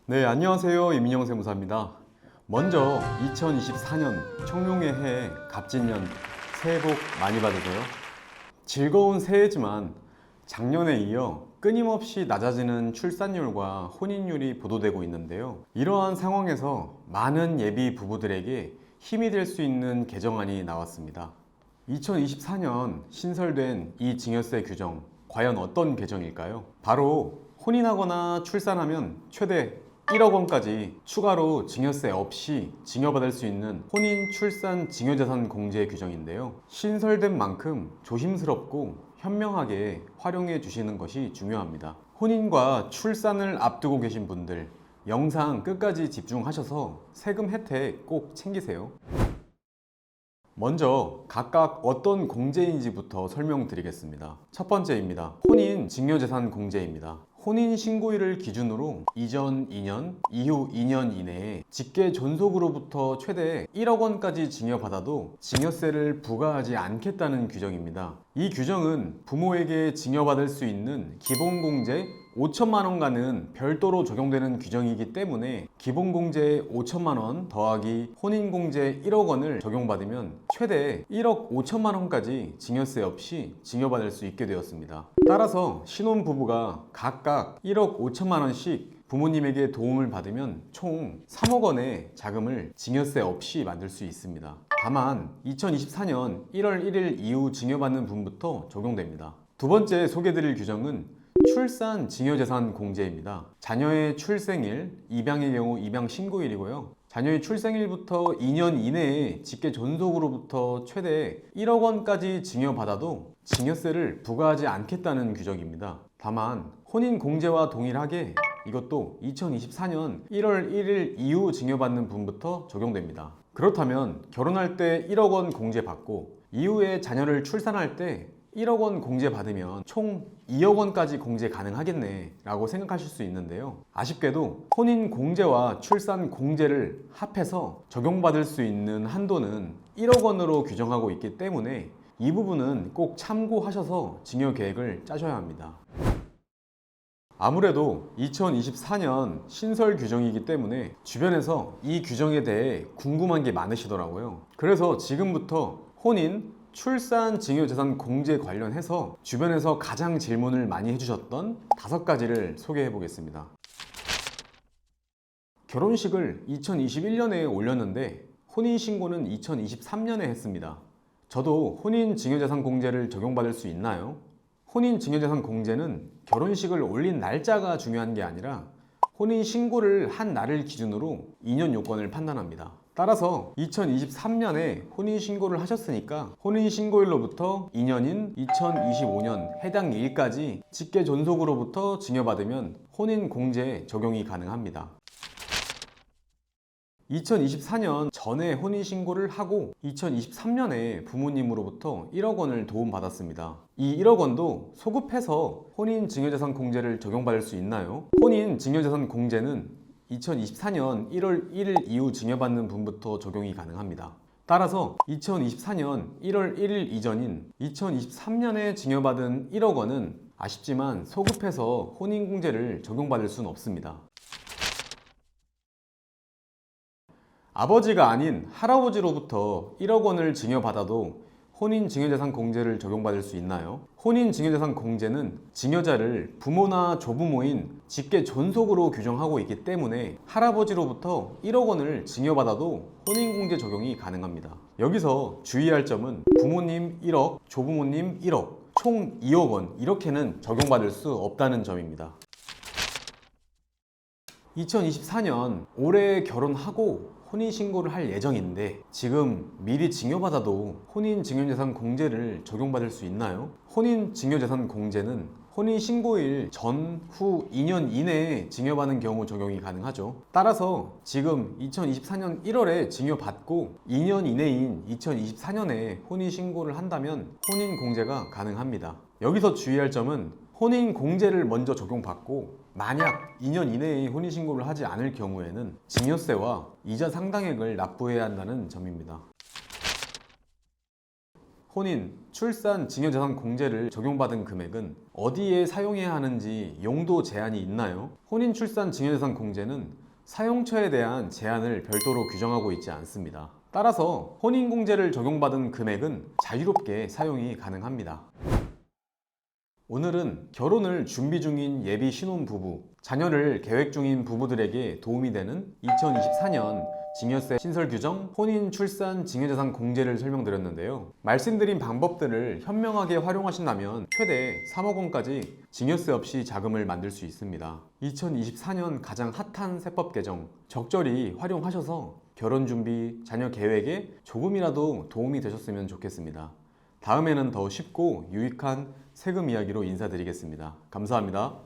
네, 안녕하세요. 이민영 세무사입니다. 먼저 2024년 청룡의 해 갑진년 새해 복 많이 받으세요. 즐거운 새해지만 작년에 이어 끊임없이 낮아지는 출산율과 혼인율이 보도되고 있는데요. 이러한 상황에서 많은 예비 부부들에게 힘이 될 수 있는 개정안이 나왔습니다. 2024년 신설된 이 증여세 규정, 과연 어떤 개정일까요? 바로 혼인하거나 출산하면 최대 1억 원까지 추가로 증여세 없이 증여받을 수 있는 혼인 출산 증여재산 공제 규정인데요. 신설된 만큼 조심스럽고 현명하게 활용해 주시는 것이 중요합니다. 혼인과 출산을 앞두고 계신 분들, 영상 끝까지 집중하셔서 세금 혜택 꼭 챙기세요. 먼저 각각 어떤 공제인지부터 설명드리겠습니다. 첫 번째입니다. 혼인 증여재산 공제입니다. 혼인신고일을 기준으로 이전 2년, 이후 2년 이내에 직계 존속으로부터 최대 1억 원까지 증여받아도 증여세를 부과하지 않겠다는 규정입니다. 이 규정은 부모에게 증여받을 수 있는 기본공제 5천만 원과는 별도로 적용되는 규정이기 때문에 기본공제 5천만 원 더하기 혼인공제 1억 원을 적용받으면 최대 1억 5천만 원까지 증여세 없이 증여받을 수 있게 되었습니다. 따라서 신혼부부가 각각 1억 5천만 원씩 부모님에게 도움을 받으면 총 3억 원의 자금을 증여세 없이 만들 수 있습니다. 다만 2024년 1월 1일 이후 증여받는 분부터 적용됩니다. 두 번째 소개드릴 규정은 출산 증여재산 공제입니다. 자녀의 출생일, 입양의 경우 입양 신고일이고요. 자녀의 출생일부터 2년 이내에 직계 존속으로부터 최대 1억 원까지 증여받아도 증여세를 부과하지 않겠다는 규정입니다. 다만 혼인 공제와 동일하게 이것도 2024년 1월 1일 이후 증여받는 분부터 적용됩니다. 그렇다면 결혼할 때 1억 원 공제받고 이후에 자녀를 출산할 때 1억 원 공제 받으면 총 2억 원까지 공제 가능하겠네 라고 생각하실 수 있는데요. 아쉽게도 혼인 공제와 출산 공제를 합해서 적용받을 수 있는 한도는 1억 원으로 규정하고 있기 때문에 이 부분은 꼭 참고하셔서 증여 계획을 짜셔야 합니다. 아무래도 2024년 신설 규정이기 때문에 주변에서 이 규정에 대해 궁금한 게 많으시더라고요. 그래서 지금부터 혼인, 출산 증여재산 공제 관련해서 주변에서 가장 질문을 많이 해주셨던 5가지를 소개해 보겠습니다. 결혼식을 2021년에 올렸는데 혼인신고는 2023년에 했습니다. 저도 혼인 증여재산 공제를 적용받을 수 있나요? 혼인 증여재산 공제는 결혼식을 올린 날짜가 중요한 게 아니라 혼인신고를 한 날을 기준으로 2년 요건을 판단합니다. 따라서 2023년에 혼인신고를 하셨으니까 혼인신고일로부터 2년인 2025년 해당 일까지 직계 존속으로부터 증여받으면 혼인공제 적용이 가능합니다. 2024년 전에 혼인신고를 하고 2023년에 부모님으로부터 1억 원을 도움받았습니다. 이 1억 원도 소급해서 혼인증여재산 공제를 적용받을 수 있나요? 혼인증여재산 공제는 2024년 1월 1일 이후 증여받는 분부터 적용이 가능합니다. 따라서 2024년 1월 1일 이전인 2023년에 증여받은 1억 원은 아쉽지만 소급해서 혼인공제를 적용받을 수는 없습니다. 아버지가 아닌 할아버지로부터 1억 원을 증여받아도 혼인증여재산 공제를 적용받을 수 있나요? 혼인증여재산 공제는 증여자를 부모나 조부모인 직계 존속으로 규정하고 있기 때문에 할아버지로부터 1억 원을 증여받아도 혼인공제 적용이 가능합니다. 여기서 주의할 점은 부모님 1억, 조부모님 1억, 총 2억 원 이렇게는 적용받을 수 없다는 점입니다. 2024년 올해 결혼하고 혼인신고를 할 예정인데 지금 미리 증여받아도 혼인증여재산 공제를 적용받을 수 있나요? 혼인증여재산 공제는 혼인신고일 전, 후 2년 이내에 증여받는 경우 적용이 가능하죠. 따라서 지금 2024년 1월에 증여받고 2년 이내인 2024년에 혼인신고를 한다면 혼인공제가 가능합니다. 여기서 주의할 점은 혼인공제를 먼저 적용받고 만약 2년 이내에 혼인신고를 하지 않을 경우에는 증여세와 이자 상당액을 납부해야 한다는 점입니다. 혼인, 출산, 증여재산 공제를 적용받은 금액은 어디에 사용해야 하는지 용도 제한이 있나요? 혼인, 출산, 증여재산 공제는 사용처에 대한 제한을 별도로 규정하고 있지 않습니다. 따라서 혼인공제를 적용받은 금액은 자유롭게 사용이 가능합니다. 오늘은 결혼을 준비 중인 예비 신혼부부, 자녀를 계획 중인 부부들에게 도움이 되는 2024년 증여세 신설 규정, 혼인, 출산, 증여재산 공제를 설명드렸는데요. 말씀드린 방법들을 현명하게 활용하신다면 최대 3억 원까지 증여세 없이 자금을 만들 수 있습니다. 2024년 가장 핫한 세법 개정, 적절히 활용하셔서 결혼 준비, 자녀 계획에 조금이라도 도움이 되셨으면 좋겠습니다. 다음에는 더 쉽고 유익한 세금 이야기로 인사드리겠습니다. 감사합니다.